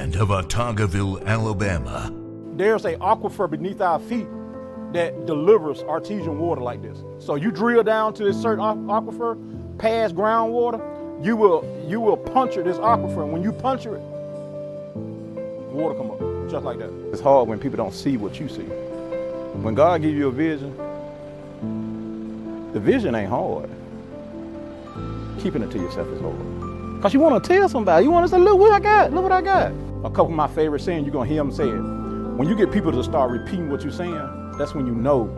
land of Ottagaville, Alabama. There's an aquifer beneath our feet that delivers artesian water like this. So you drill down to this certain aquifer, past groundwater, you will puncture this aquifer, and when you puncture it, water come up, just like that. It's hard when people don't see what you see. When God gives you a vision, the vision ain't hard. Keeping it to yourself is hard. Because you want to tell somebody, you want to say, look what I got, look what I got. A couple of my favorite sayings, you're going to hear them say it. When you get people to start repeating what you're saying, that's when you know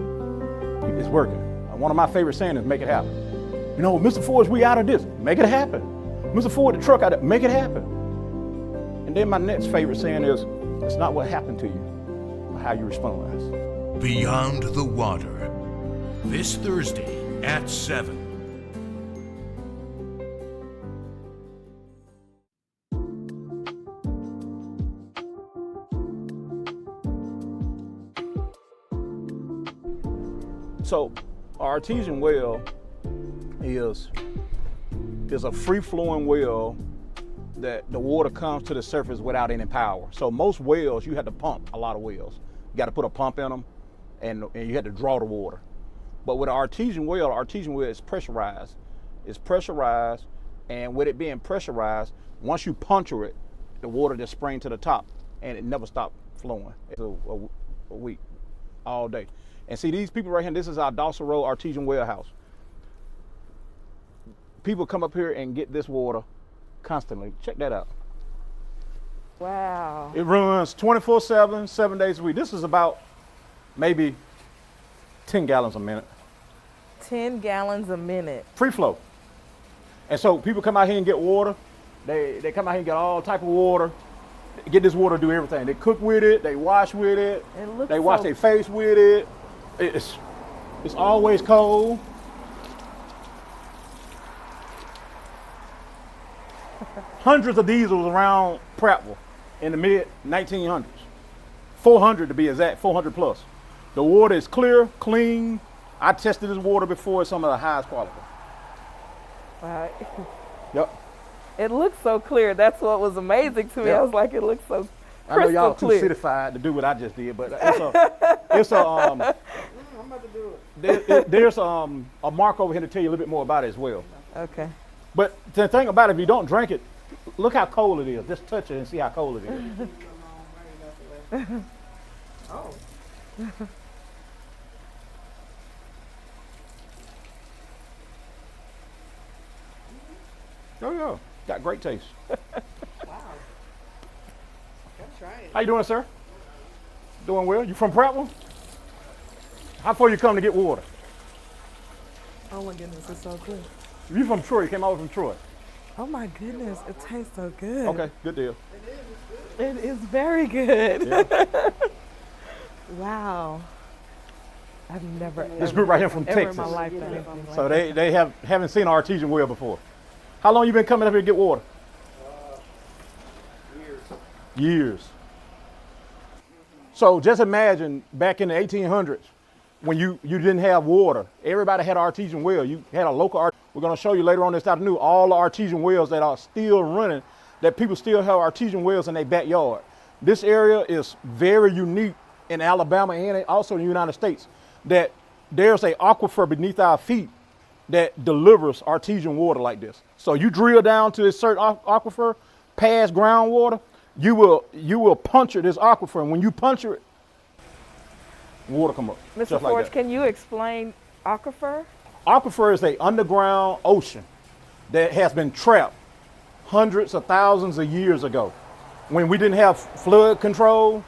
it's working. One of my favorite sayings is make it happen. You know, Mr. Ford, we out of this, make it happen. Mr. Ford, the truck out of make it happen. And then my next favorite saying is, it's not what happened to you, but how you respond. Beyond the Water, this Thursday at 7. So, our artesian well is a free-flowing well that the water comes to the surface without any power. So most wells, you have to pump a lot of wells. You got to put a pump in them, and you had to draw the water. But with an artesian well is pressurized. It's pressurized, and with it being pressurized, once you puncture it, the water just springs to the top, and it never stops flowing. It's a week, all day. And see, these people right here, this is our Dawson Road Artesian Well House. People come up here and get this water constantly. Check that out. Wow. It runs 24/7, 7 days a week. This is about maybe 10 gallons a minute. 10 gallons a minute. Free flow. And so people come out here and get water. They come out here and get all type of water. Get this water to do everything. They cook with it, they wash with it, they wash their face with it. It's always cold. Hundreds of these was around Prattville in the mid 1900s. 400 to be exact, 400 plus. The water is clear, clean. I tested this water before, it's some of the highest quality. Wow. Yep. It looks so clear. That's what was amazing to me. Yep. I was like, it looks so crystal I know y'all clear. too citified to do what I just did, but it's a I'm about to do it. there's a Mark over here to tell you a little bit more about it as well. Okay. But the thing about it, if you don't drink it, look how cold it is. Just touch it and see how cold it is. Oh. Oh yeah, got great taste. Wow. Gotta try it. How you doing, sir? Doing well. You from Prattville? How far you come to get water? Oh my goodness, it's so good. You from Troy? You came over from Troy. Oh my goodness, it tastes so good. Okay, good deal. It is very good. Yeah. Wow. I've never This group right here from ever Texas. in my life done anything like So that. they haven't seen an artesian well before. How long you been coming up here to get water? Years. So just imagine back in the 1800s when you didn't have water. Everybody had an artesian well. You had a local art. We're going to show you later on this afternoon all the artesian wells that are still running, that people still have artesian wells in their backyard. This area is very unique in Alabama and also in the United States, that there's an aquifer beneath our feet that delivers artesian water like this. So you drill down to this certain aquifer, past groundwater, you will puncture this aquifer, and when you puncture it, water come up. Mr. Just Forge, like that. can you explain aquifer? Aquifer is an underground ocean that has been trapped hundreds of thousands of years ago. When we didn't have flood control,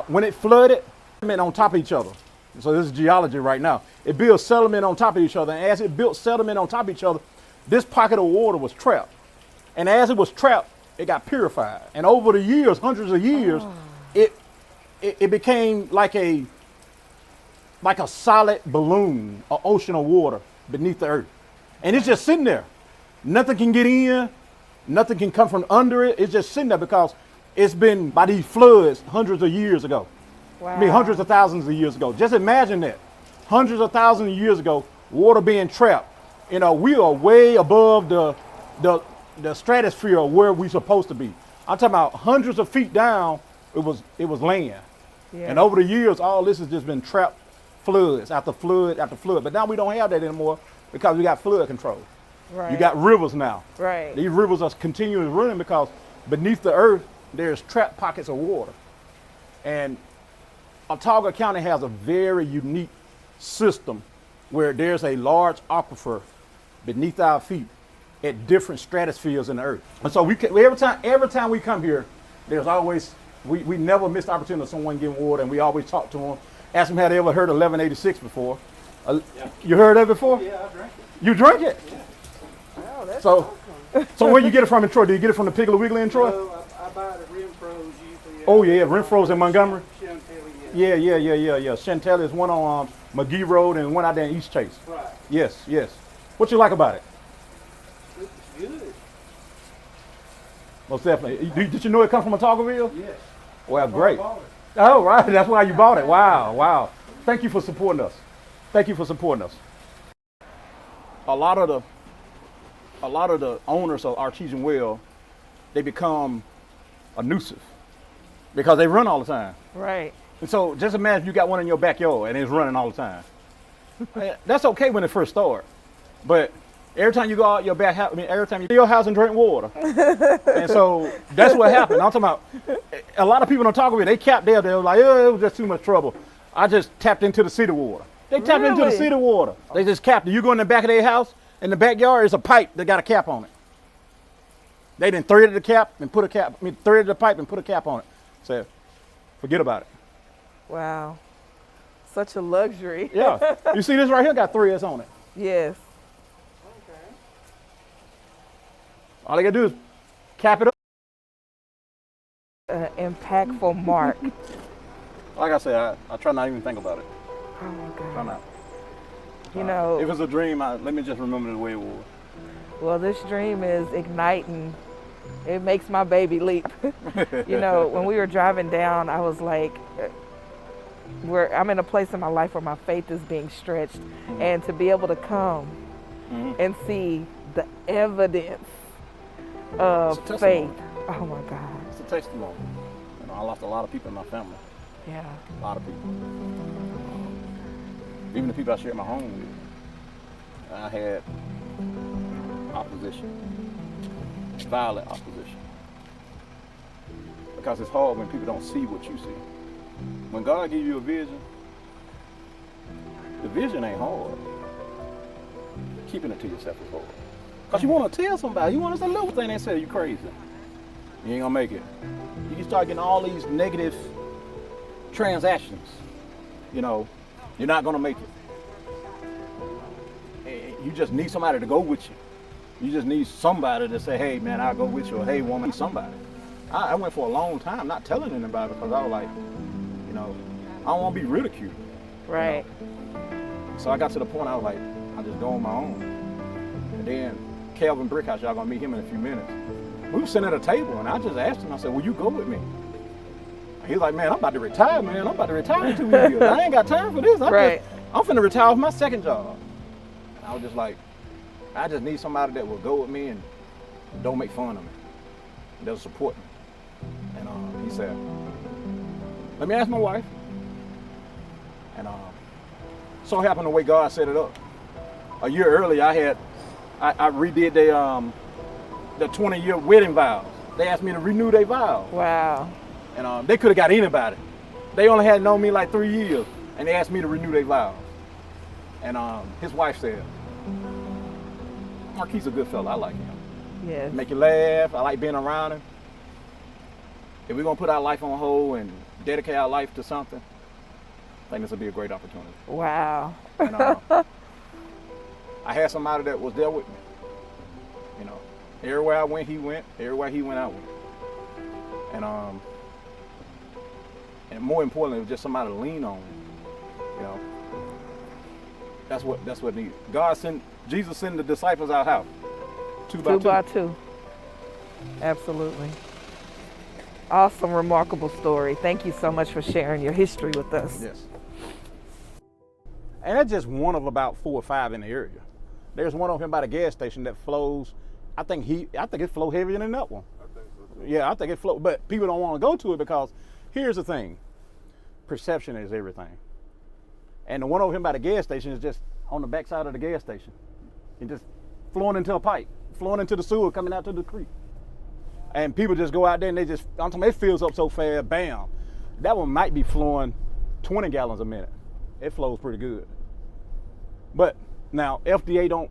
when it flooded, sediment on top of each other. So this is geology right now. It built sediment on top of each other, and as it built sediment on top of each other, this pocket of water was trapped. And as it was trapped, it got purified. And over the years, hundreds of years, it became like a solid balloon, an ocean of water beneath the earth. And it's just sitting there. Nothing can get in, nothing can come from under it. It's just sitting there because it's been by these floods hundreds of years ago. Wow. I mean, hundreds of thousands of years ago. Just imagine that. Hundreds of thousands of years ago, water being trapped. You know, we are way above the stratosphere of where we're supposed to be. I'm talking about hundreds of feet down, it was land. Yeah. And over the years, all this has just been trapped floods after flood after flood. But now we don't have that anymore because we got flood control. Right. You got rivers now. Right. These rivers are continually running because beneath the earth, there's trapped pockets of water. And Otago County has a very unique system where there's a large aquifer beneath our feet at different stratospheres in the earth. And so every time we come here, there's always, we never miss the opportunity of someone getting water, and we always talk to them. Ask them, have they ever heard of 1186 before? Yeah. You heard of it before? Yeah, I drank it. You drink it? Yeah. Wow, that's So, so where you get it from in Troy? Do you get it from the Piggly Wiggly in Troy? So I buy it at Renfro's usually. Oh yeah, Renfro's in Montgomery? Chantilly, Yeah. Chantel is one on McGee Road and one out there in East Chase. Right. Yes. What you like about it? It's good. Most definitely. Did you know it come from Otagoville? Yes. Well, great. I bought it. Oh, right. That's why you bought it. Wow. Thank you for supporting us. A lot of the owners of Artesian Well, they become a nuisance because they run all the time. right. And so just imagine you got one in your backyard and it's running all the time. That's okay when it first starts, but every time you go out your back house, every time you go to your house and drink water. And so that's what happened. I'm talking about a lot of people don't talk about it. They capped there. They were like, oh, it was just too much trouble. I just tapped into the city water. They tapped into the Really? city water. They just capped it. You go in the back of their house, in the backyard, there's a pipe that got a cap on it. They done threaded the cap and put a cap, threaded the pipe and put a cap on it. So forget about it. Wow. Such a luxury. Yeah. You see this right here got threads on it. Yes. Okay. All they gotta do is cap it up. An impactful mark. Like I said, I try not even think about it. Oh my Try God. not. You know, If it's a dream, let me just remember the way it was. well, this dream is igniting. It makes my baby leap. You know, when we were driving down, I was like, I'm in a place in my life where my faith is being stretched. And to be able to come and see the evidence of It's a faith. testimony. Oh my God. It's a testimony. You know, I lost a lot of people in my family. Yeah. A lot of people. Even the people I shared my home with. I had opposition. Violent opposition. Because it's hard when people don't see what you see. When God gives you a vision, the vision ain't hard. Keeping it to yourself is hard. Because you want to tell somebody, you want to say, little thing they say, you crazy. You ain't gonna make it. You can start getting all these negative transactions. You know, you're not gonna make it. And you just need somebody to go with you. You just need somebody to say, hey man, I'll go with you, or hey woman, somebody. I went for a long time not telling anybody because I was like, you know, I don't want to be ridiculed. Right. You know? So I got to the point I was like, I just go on my own. And then Calvin Brickhouse, y'all gonna meet him in a few minutes. We were sitting at a table and I just asked him, I said, will you go with me? He's like, man, I'm about to retire, man. I'm about to retire in 2 years. I ain't got time for this. I'm finna retire off my second job. And I was just like, I just need somebody that will go with me and don't make fun of me. They'll support me. And he said, let me ask my wife. And so happened the way God set it up. A year earlier, I redid the 20-year wedding vows. They asked me to renew their vows. Wow. And they could have got anybody. They only had known me like 3 years, and they asked me to renew their vows. And his wife said, Marquis a good fella, I like him. Yes. Make you laugh, I like being around him. If we're gonna put our life on hold and dedicate our life to something, I think this will be a great opportunity. Wow. And I had somebody that was there with me. You know, everywhere I went, he went. Everywhere he went, I went. And more importantly, it was just somebody to lean on. You know, that's what needed. Jesus sent the disciples out how? Two by two. Absolutely. Awesome, remarkable story. Thank you so much for sharing your history with us. Yes. And that's just one of about 4 or 5 in the area. There's one over here by the gas station that flows. I think it flows heavier than that one. Yeah, I think it floats. But people don't want to go to it because here's the thing. Perception is everything. And the one over here by the gas station is just on the backside of the gas station. It just flowing into a pipe, flowing into the sewer, coming out to the creek. And people just go out there and I'm talking, it fills up so fast, bam. That one might be flowing 20 gallons a minute. It flows pretty good. But now FDA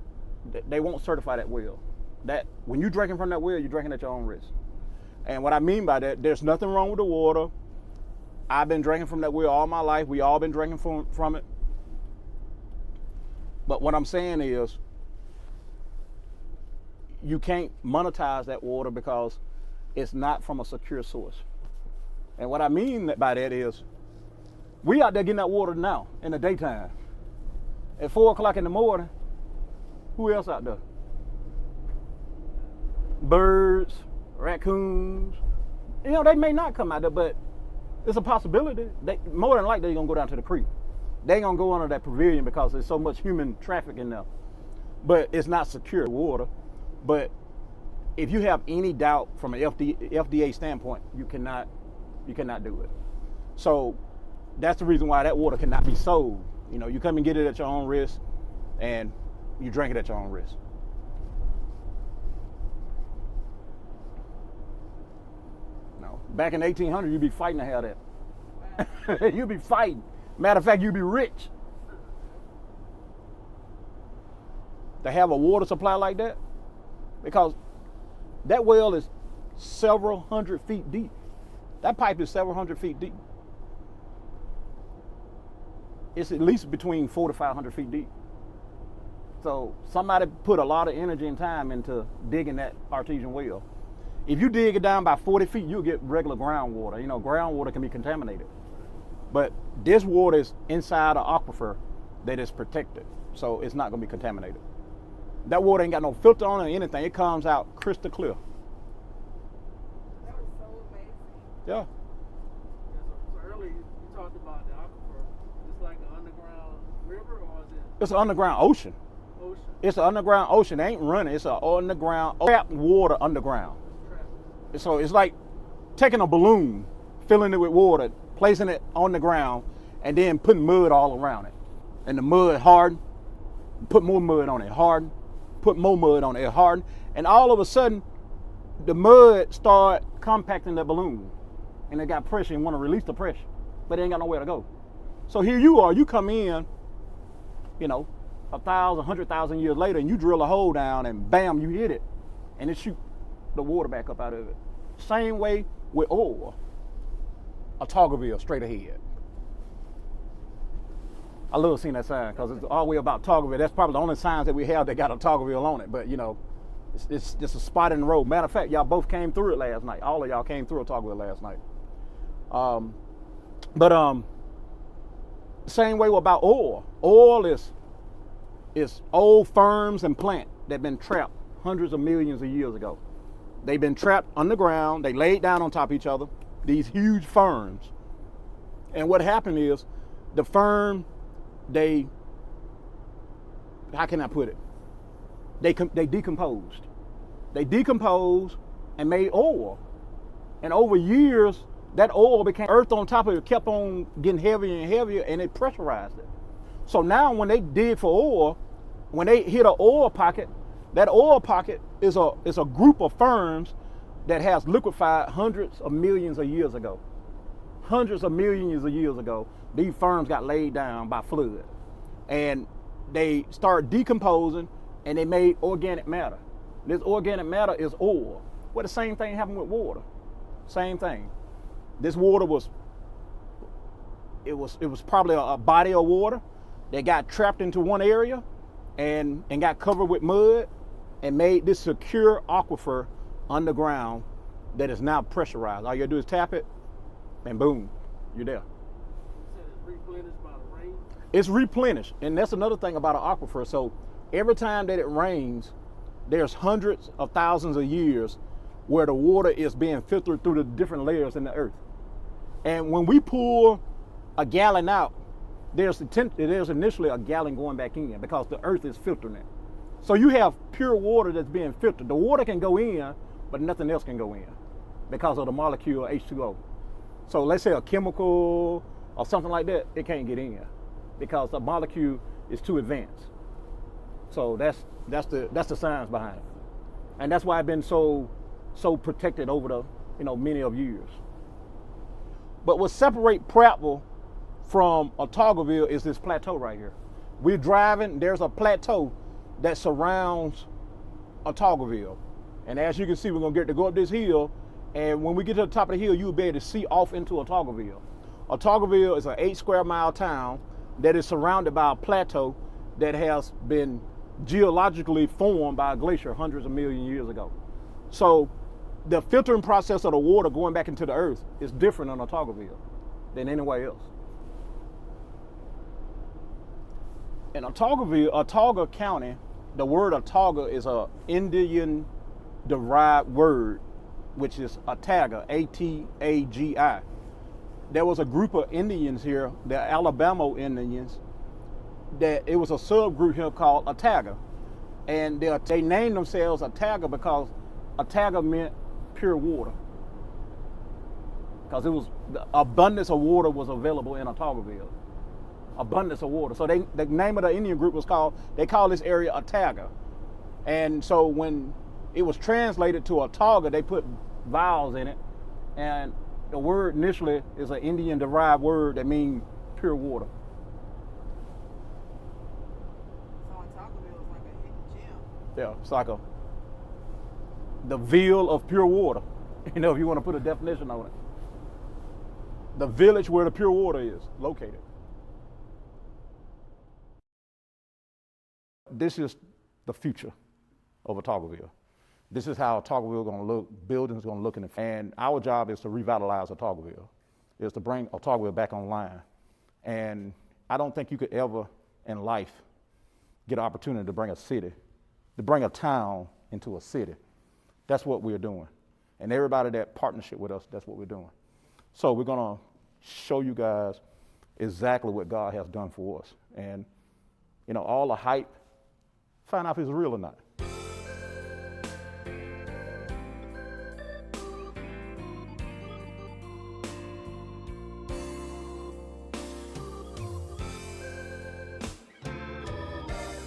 they won't certify that well. That when you're drinking from that well, you're drinking at your own risk. And what I mean by that, there's nothing wrong with the water. I've been drinking from that well all my life. We all been drinking from it. But what I'm saying is, you can't monetize that water because it's not from a secure source. And what I mean by that is, we out there getting that water now in the daytime. At 4 o'clock in the morning, who else out there? Birds, raccoons. You know, they may not come out there, but it's a possibility. More than likely, they're gonna go down to the creek. They ain't gonna go under that pavilion because there's so much human traffic in there. But it's not secure water. But if you have any doubt from an FDA standpoint, you cannot do it. So that's the reason why that water cannot be sold. You know, you come and get it at your own risk, and you drink it at your own risk. No, back in 1800, you'd be fighting to have that. You'd be fighting. Matter of fact, you'd be rich. To have a water supply like that, because that well is several hundred feet deep. That pipe is several hundred feet deep. It's at least between 400 to 500 feet deep. So somebody put a lot of energy and time into digging that artesian well. If you dig it down by 40 feet, you'll get regular groundwater. You know, groundwater can be contaminated. But this water is inside an aquifer that is protected, so it's not going to be contaminated. That water ain't got no filter on it or anything. It comes out crystal clear. That was so amazing. Yeah. So earlier you talked about the aquifer. It's like an underground river, or is it It's an underground ocean. ocean? It's an underground ocean. It ain't running. It's an underground, trapped water underground. Trapped. So it's like taking a balloon, filling it with water, placing it on the ground, and then putting mud all around it. And the mud hardened, put more mud on it, hardened, put more mud on it, hardened, and all of a sudden, the mud started compacting the balloon, and it got pressure and want to release the pressure, but it ain't got nowhere to go. So here you are, you come in, you know, 1,000, 100,000 years later, and you drill a hole down, and bam, you hit it, and it shoot the water back up out of it. Same way with oil, a Toggerville straight ahead. I love seeing that sign because it's all the way about Toggerville. That's probably the only signs that we have that got a Toggerville on it. But you know, it's just a spot in the road. Matter of fact, y'all both came through it last night. All of y'all came through a Toggerville last night. Same way about oil. Oil is old firms and plant that been trapped hundreds of millions of years ago. They've been trapped underground. They laid down on top of each other. These huge firms. And what happened is the firm, how can I put it? They decomposed. They decomposed and made oil. And over years, that oil became earth on top of it, kept on getting heavier and heavier, and it pressurized it. So now when they dig for oil, when they hit an oil pocket, that oil pocket is a group of firms that has liquefied hundreds of millions of years ago. Hundreds of millions of years ago, these firms got laid down by flood. And they started decomposing, and they made organic matter. This organic matter is oil. Well, the same thing happened with water. Same thing. This water was probably a body of water that got trapped into one area and got covered with mud and made this secure aquifer underground that is now pressurized. All you gotta do is tap it, and boom, you're there. You said it's replenished by the rain? It's replenished, and that's another thing about an aquifer. So every time that it rains, there's hundreds of thousands of years where the water is being filtered through the different layers in the earth. And when we pour a gallon out, there's initially a gallon going back in because the earth is filtering it. So you have pure water that's being filtered. The water can go in, but nothing else can go in. because of the molecule H2O. So let's say a chemical or something like that, it can't get in because the molecule is too advanced. So that's the science behind it, and that's why it's been so protected over the many of years. But what separates Prattville from Otagoville is this plateau right here. We're driving. There's a plateau that surrounds Otagoville, and as you can see, we're gonna get to go up this hill. And when we get to the top of the hill, you'll be able to see off into Otagoville. Otagoville is an 8 square mile town that is surrounded by a plateau that has been geologically formed by a glacier hundreds of million years ago. So the filtering process of the water going back into the earth is different on Otagoville than anywhere else. In Otaga County, the word Otaga is an Indian derived word, which is Ataga, A-T-A-G-I. There was a group of Indians here, the Alabama Indians, that it was a subgroup here called Ataga. And they named themselves Ataga because Ataga meant pure water. Because the abundance of water was available in Otagoville. Abundance of water. So the name of the Indian group they called this area Ataga. And so when it was translated to Otaga, they put vowels in it. And the word initially is an Indian derived word that means pure water. Yeah, it's like the ville of pure water. If you want to put a definition on it. The village where the pure water is located. This is the future of Otagoville. This is how Otagoville is going to look, buildings going to look, and our job is to revitalize Otagoville, is to bring Otagoville back online. And I don't think you could ever in life get an opportunity to bring a town into a city. That's what we're doing. And everybody that partnership with us, that's what we're doing. So we're gonna show you guys exactly what God has done for us. And all the hype, find out if it's real or not.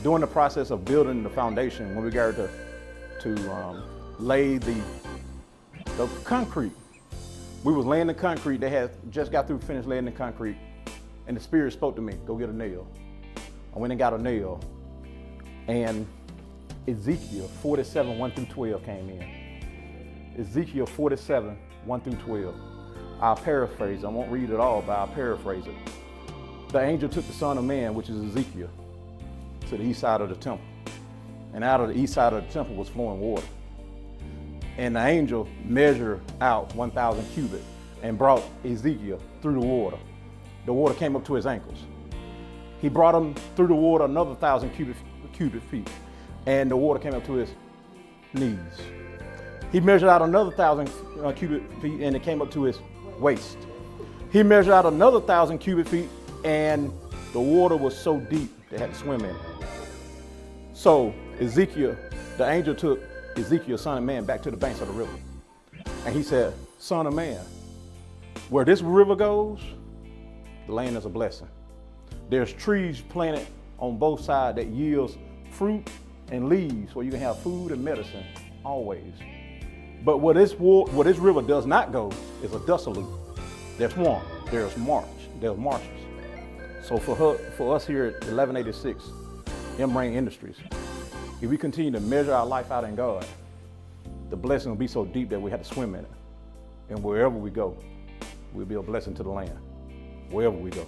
During the process of building the foundation, when we got to lay the concrete, we was laying the concrete. They had just got through finished laying the concrete, and the Spirit spoke to me, go get a nail. I went and got a nail, and Ezekiel 47, 1 through 12 came in. Ezekiel 47, 1 through 12. I'll paraphrase. I won't read it all, but I'll paraphrase it. The angel took the Son of Man, which is Ezekiel, to the east side of the temple. And out of the east side of the temple was flowing water. And the angel measured out 1,000 cubits and brought Ezekiel through the water. The water came up to his ankles. He brought him through the water another 1,000 cubic feet, and the water came up to his knees. He measured out another 1,000 cubic feet, and it came up to his waist. He measured out another 1,000 cubic feet, and the water was so deep they had to swim in it. So Ezekiel, the angel took Ezekiel, son of man, back to the banks of the river. And he said, Son of man, where this river goes, the land is a blessing. There's trees planted on both sides that yields fruit and leaves where you can have food and medicine always. But where this river does not go is a desolate. There's swamp, there's marshes. So for us here at 1186 M-Rain Industries, if we continue to measure our life out in God, the blessing will be so deep that we have to swim in it. And wherever we go, we'll be a blessing to the land, wherever we go.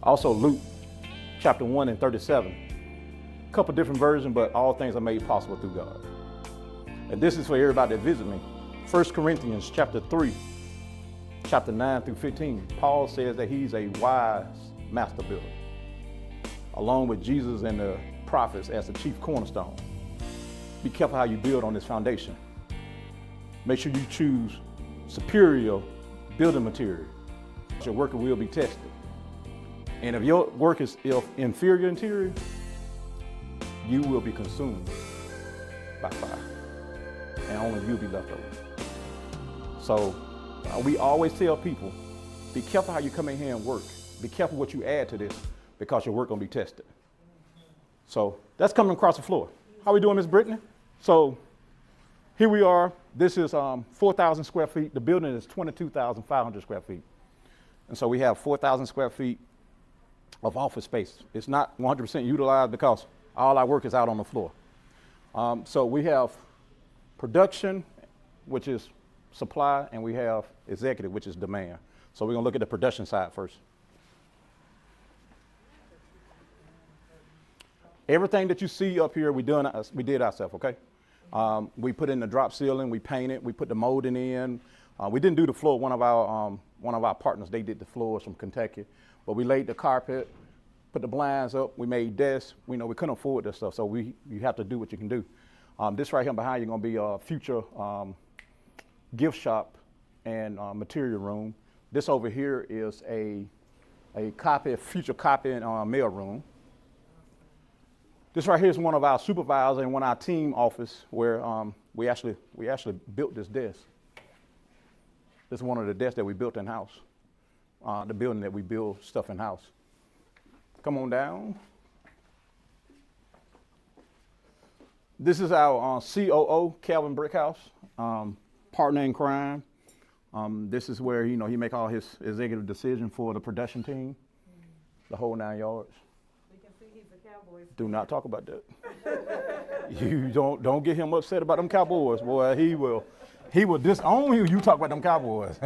Also Luke chapter 1 and 37, a couple different versions, but all things are made possible through God. And this is for everybody that visit me. 1 Corinthians chapter 3, chapter 9 through 15, Paul says that he's a wise master builder, along with Jesus and the prophets as the chief cornerstone. Be careful how you build on this foundation. Make sure you choose superior building material. Your work will be tested. And if your work is inferior material, you will be consumed by fire. And only you'll be left over. So we always tell people, be careful how you come in here and work. Be careful what you add to this, because your work gonna be tested. So that's coming across the floor. How we doing, Miss Brittany? So here we are. This is 4,000 square feet. The building is 22,500 square feet. And so we have 4,000 square feet of office space. It's not 100% utilized because all our work is out on the floor. So we have production, which is supply, and we have executive, which is demand. So we're gonna look at the production side first. Everything that you see up here, we did ourselves, okay? We put in the drop ceiling, we painted, we put the molding in. We didn't do the floor. One of our partners, they did the floors from Kentucky. But we laid the carpet, put the blinds up, we made desks. We couldn't afford this stuff, so you have to do what you can do. This right here behind you gonna be a future gift shop and material room. This over here is a future copy and mail room. This right here is one of our supervisors and one of our team office where we actually built this desk. This is one of the desks that we built in-house, the building that we build stuff in-house. Come on down. This is our COO, Calvin Brickhouse, partner in crime. This is where he make all his executive decisions for the production team, the whole 9 yards. We can see he's a Cowboys. Do not talk about that. You don't get him upset about them Cowboys, boy. He will disown you. You talk about them Cowboys.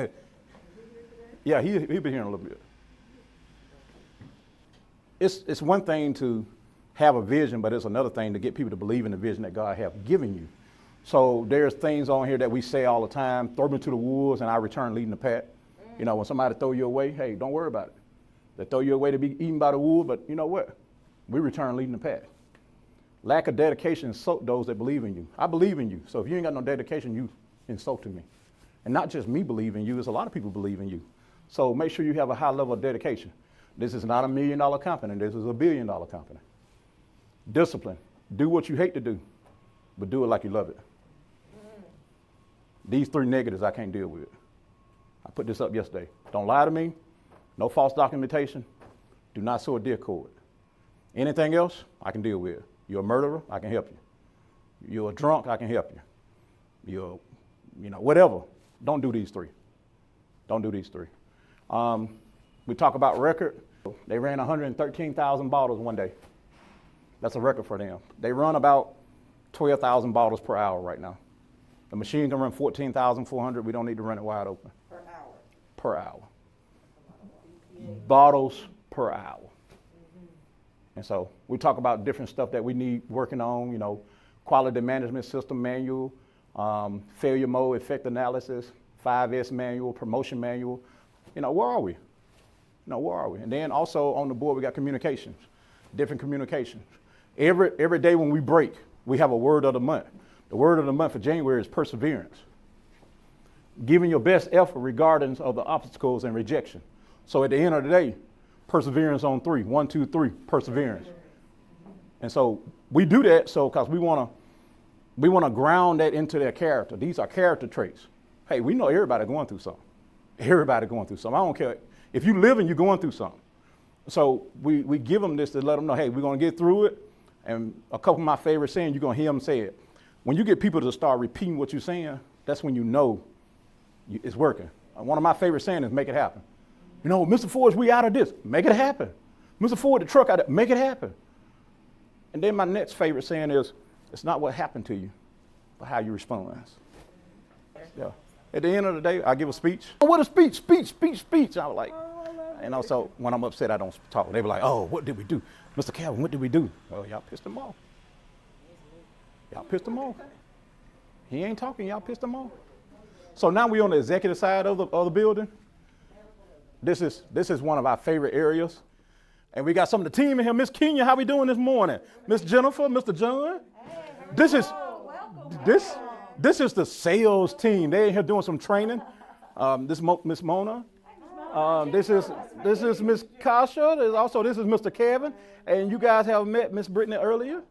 Yeah, he'll be here in a little bit. It's one thing to have a vision, but it's another thing to get people to believe in the vision that God have given you. So there's things on here that we say all the time: throw me to the wolves, and I return leading the pack. When somebody throw you away, hey, don't worry about it. They throw you away to be eaten by the wolves, but you know what? We return leading the pack. Lack of dedication insult those that believe in you. I believe in you, so if you ain't got no dedication, you insulting me. And not just me believe in you, there's a lot of people believe in you. So make sure you have a high level of dedication. This is not $1 million company. This is $1 billion company. Discipline. Do what you hate to do, but do it like you love it. These 3 negatives I can't deal with. I put this up yesterday. Don't lie to me. No false documentation. Do not sow a discord. Anything else, I can deal with. You're a murderer, I can help you. You're a drunk, I can help you. You're, whatever. Don't do these 3. Don't do these 3. We talk about record. They ran 113,000 bottles one day. That's a record for them. They run about 12,000 bottles per hour right now. The machine can run 14,400. We don't need to run it wide open. Per hour. Per hour. Bottles per hour. And so we talk about different stuff that we need working on, quality management system manual, failure mode, effect analysis, 5S manual, promotion manual. Where are we? Where are we? And then also on the board, we got communications, different communications. Every day when we break, we have a word of the month. The word of the month for January is perseverance. Giving your best effort regardless of the obstacles and rejection. So at the end of the day, perseverance on 3. 1, 2, 3, perseverance. And so we do that because we want to ground that into their character. These are character traits. Hey, we know everybody going through something. Everybody going through something. I don't care. If you live and you're going through something. So we give them this to let them know, hey, we're going to get through it. And a couple of my favorite sayings, you're going to hear them say it. When you get people to start repeating what you're saying, that's when you know it's working. One of my favorite sayings is make it happen. Mr. Ford, we out of this. Make it happen. Mr. Ford, the truck out of make it happen. And then my next favorite saying is, it's not what happened to you, but how you respond. Yeah. At the end of the day, I give a speech. Oh, what a speech, speech. I was like, and also when I'm upset, I don't talk. They be like, oh, what did we do? Mr. Calvin, what did we do? Well, y'all pissed him off. Y'all pissed him off. He ain't talking, y'all pissed him off. So now we're on the executive side of the building. This is one of our favorite areas. And we got some of the team in here. Miss Kenya, how we doing this morning? Miss Jennifer, Mr. John. This is the sales team. They in here doing some training. This is Miss Mona. This is Miss Kasha. This is Mr. Kevin. And you guys have met Miss Brittany earlier.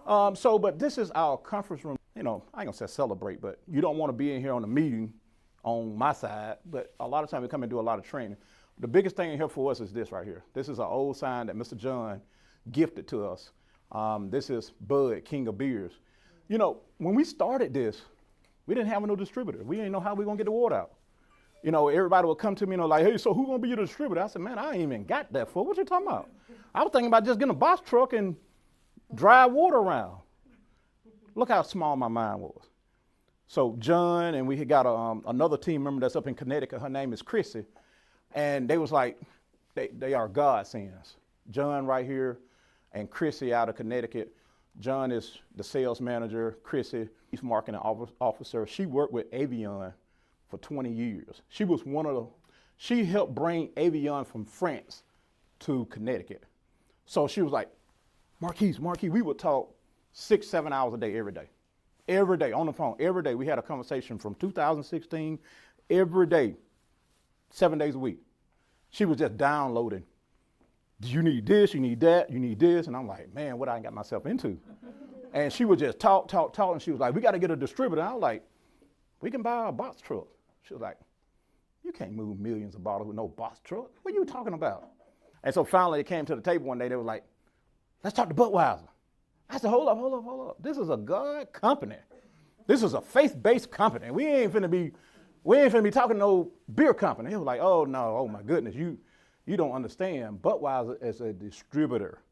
But this is our conference room. I ain't gonna say celebrate, but you don't want to be in here on a meeting on my side, but a lot of times we come and do a lot of training. The biggest thing here for us is this right here. This is an old sign that Mr. John gifted to us. This is Bud, King of Beers. You know, when we started this, we didn't have no distributor. We didn't know how we were gonna get the water out. You know, everybody would come to me and like, hey, so who gonna be your distributor? I said, man, I ain't even got that for. What you talking about? I was thinking about just getting a box truck and drive water around. Look how small my mind was. So John, and we had got another team member that's up in Connecticut. Her name is Chrissy. And they was like, they are godsends. John right here and Chrissy out of Connecticut. John is the sales manager. Chrissy, he's marketing officer. She worked with Artesian for 20 years. She was she helped bring Artesian from France to Connecticut. So she was like, Marquise, we would talk 6-7 hours a day, every day on the phone, every day. We had a conversation from 2016, every day, 7 days a week. She was just downloading. You need this, you need that, you need this. And I'm like, man, what I got myself into? And she would just talk. And she was like, we got to get a distributor. And I was like, we can buy a box truck. She was like, you can't move millions of bottles with no box truck. What are you talking about? And so finally they came to the table one day. They were like, let's talk to Budweiser. I said, hold up. This is a God company. This is a faith-based company. We ain't finna be talking to no beer company. He was like, oh no, oh my goodness, you don't understand. Budweiser is a distributor.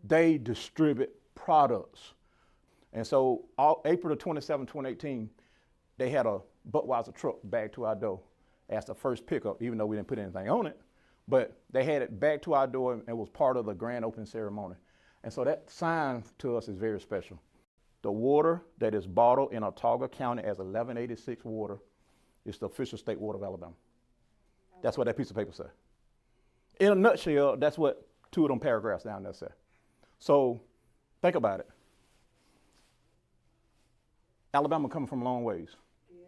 They distribute products. And so April the 27th, 2018, they had a Budweiser truck back to our door as the first pickup, even though we didn't put anything on it. But they had it back to our door and was part of the grand opening ceremony. And so that sign to us is very special. The water that is bottled in Autauga County as 1186 water is the official state water of Alabama. That's what that piece of paper says. In a nutshell, that's what two of them paragraphs down there say. So think about it. Alabama coming from long ways. Yes.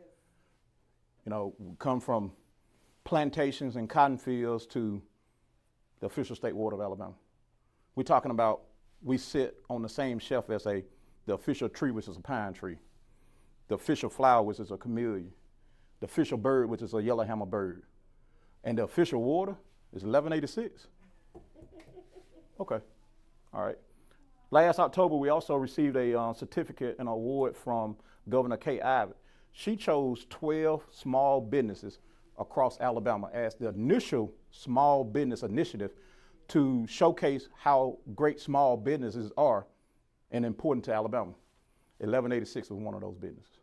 You know, come from plantations and cotton fields to the official state water of Alabama. We're talking about, we sit on the same shelf as the official tree, which is a pine tree, the official flower, which is a camellia, the official bird, which is a yellowhammer bird, and the official water is 1186. Okay, all right. Last October, we also received a certificate and award from Governor Kay Ivey. She chose 12 small businesses across Alabama as the initial small business initiative to showcase how great small businesses are and important to Alabama. 1186 was one of those businesses.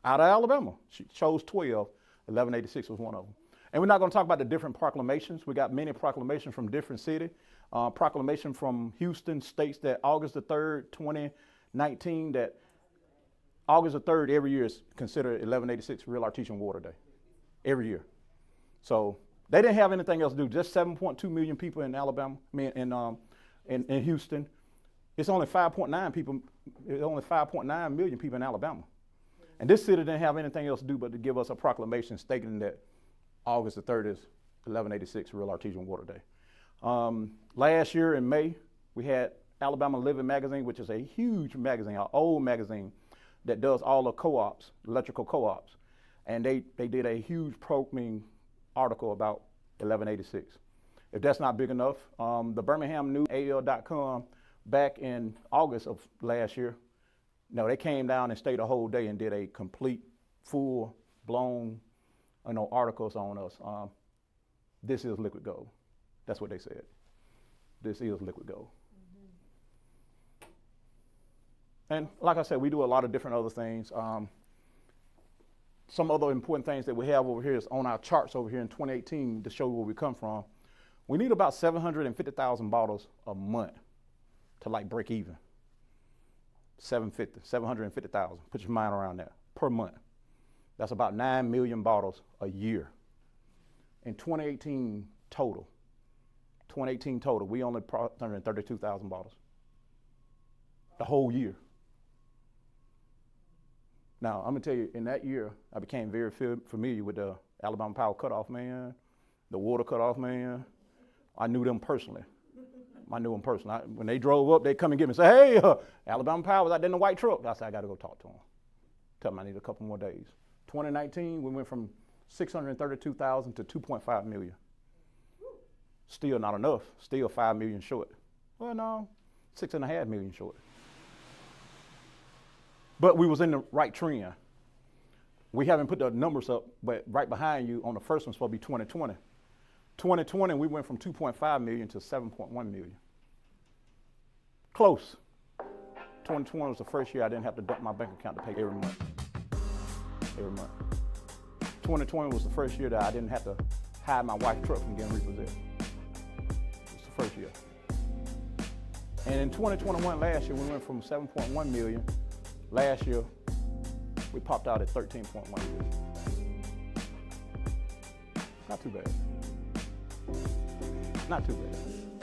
Out of Alabama, she chose 12, 1186 was one of them. And we're not gonna talk about the different proclamations. We got many proclamations from different cities. Proclamation from Houston states that August the 3rd, 2019, that August the 3rd every year is considered 1186 Real Artesian Water Day, every year. So they didn't have anything else to do. Just 7.2 million people in Alabama, in Houston. It's only 5.9 people. It's only 5.9 million people in Alabama, and this city didn't have anything else to do but to give us a proclamation stating that August the 3rd is 1186 Real Artesian Water Day. Last year in May, we had Alabama Living Magazine, which is a huge magazine, an old magazine that does all the co-ops, electrical co-ops, and they did a huge article about 1186. If that's not big enough, the Birmingham News, AL.com, back in August of last year, they came down and stayed a whole day and did a complete, full-blown, articles on us. This is liquid gold. That's what they said. This is liquid gold. Mm-hmm. And like I said, we do a lot of different other things. Some other important things that we have over here is on our charts over here in 2018 to show where we come from. We need about 750,000 bottles a month to break even. 750,000. Put your mind around that per month. That's about 9 million bottles a year. In 2018 total, we only produced 132,000 bottles. The whole year. Now, I'm gonna tell you, in that year, I became very familiar with the Alabama Power Cutoff Man, the Water Cutoff Man. I knew them personally. When they drove up, they'd come and get me and say, hey, Alabama Power was out there in the white truck. I said, I gotta go talk to them. Tell them I need a couple more days. 2019, we went from 632,000 to 2.5 million. Still not enough, still 5 million short. Well, no, 6.5 million short. But we was in the right trend. We haven't put the numbers up, but right behind you on the first one's supposed to be 2020. 2020, we went from 2.5 million to 7.1 million. Close. 2020 was the first year I didn't have to dump my bank account to pay every month. Every month. 2020 was the first year that I didn't have to hide my wife's truck from getting repossessed. It was the first year. And in 2021, last year, we went from 7.1 million. Last year, we popped out at 13.1 million. Not too bad. Not too bad.